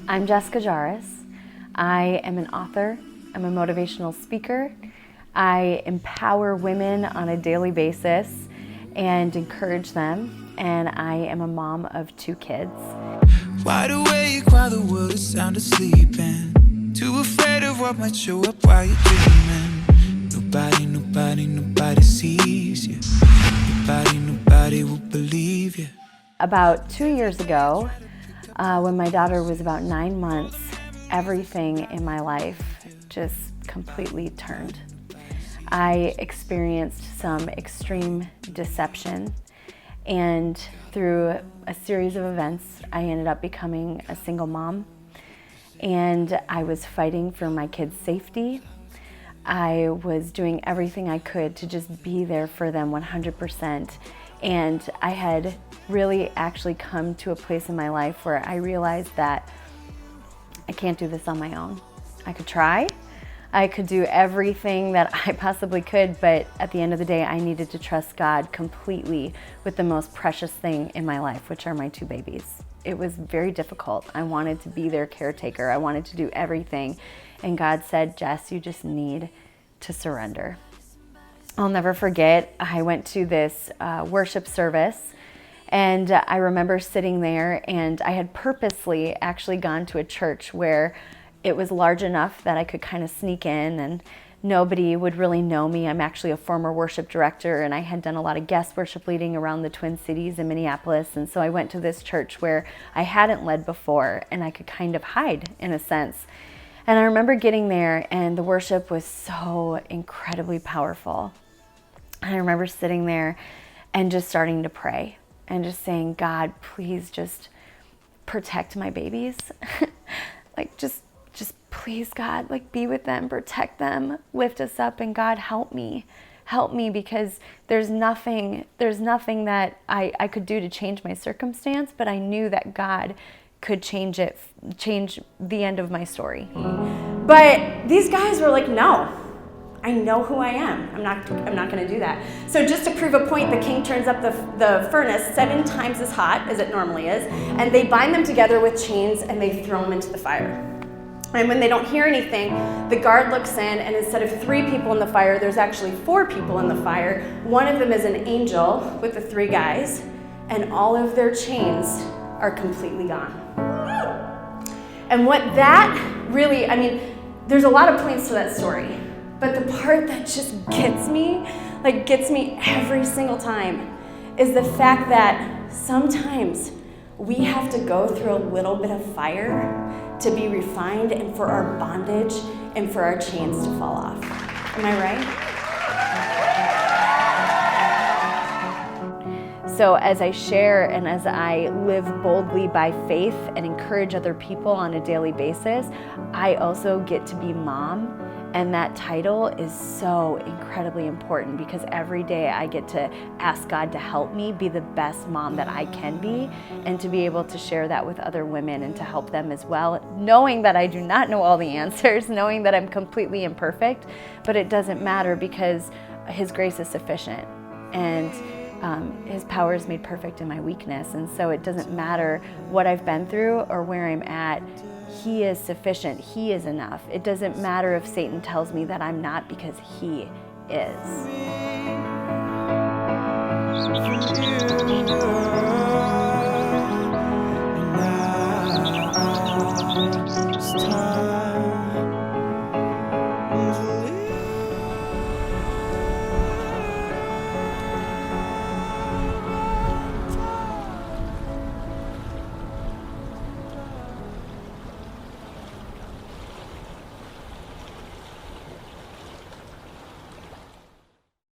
I'm Jessica Jarris. I am an author, I'm a motivational speaker. I empower women on a daily basis and encourage them, and I am a mom of 2 kids. Wide awake while the world is sound asleep, and too afraid of what might show up while you're dreaming. Nobody sees you. Nobody will believe you. About 2 years ago, when my daughter was about 9 months, everything in my life just completely turned. I experienced some extreme deception, and through a series of events, I ended up becoming a single mom, and I was fighting for my kids' safety. I was doing everything I could to just be there for them 100%, and I had really actually come to a place in my life where I realized that I can't do this on my own. I could try, I could do everything that I possibly could, but at the end of the day, I needed to trust God completely with the most precious thing in my life, which are my 2 babies. It was very difficult. I wanted to be their caretaker. I wanted to do everything. And God said, Jess, you just need to surrender. I'll never forget, I went to this worship service, and I remember sitting there, and I had purposely actually gone to a church where it was large enough that I could kind of sneak in and nobody would really know me. I'm actually a former worship director, and I had done a lot of guest worship leading around the Twin Cities in Minneapolis. And so I went to this church where I hadn't led before, and I could kind of hide in a sense. And I remember getting there, and the worship was so incredibly powerful. And I remember sitting there and just starting to pray and just saying, God, please just protect my babies. Like just please, God, like be with them, protect them, lift us up, and God, help me, because there's nothing that I could do to change my circumstance, but I knew that God could change the end of my story. But these guys were like, no, I know who I am. I'm not going to do that. So just to prove a point, the king turns up the furnace 7 times as hot as it normally is, and they bind them together with chains and they throw them into the fire. And when they don't hear anything, the guard looks in, and instead of 3 people in the fire, there's actually 4 people in the fire. One of them is an angel with the 3 guys, and all of their chains are completely gone. And what that really, there's a lot of points to that story, but the part that just gets me every single time, is the fact that sometimes we have to go through a little bit of fire to be refined, and for our bondage and for our chains to fall off. Am I right? So as I share and as I live boldly by faith and encourage other people on a daily basis, I also get to be mom. And that title is so incredibly important, because every day I get to ask God to help me be the best mom that I can be, and to be able to share that with other women and to help them as well, knowing that I do not know all the answers, knowing that I'm completely imperfect, but it doesn't matter, because His grace is sufficient, and His power is made perfect in my weakness. And so it doesn't matter what I've been through or where I'm at. He is sufficient. He is enough. It doesn't matter if Satan tells me that I'm not, because He is. It's time.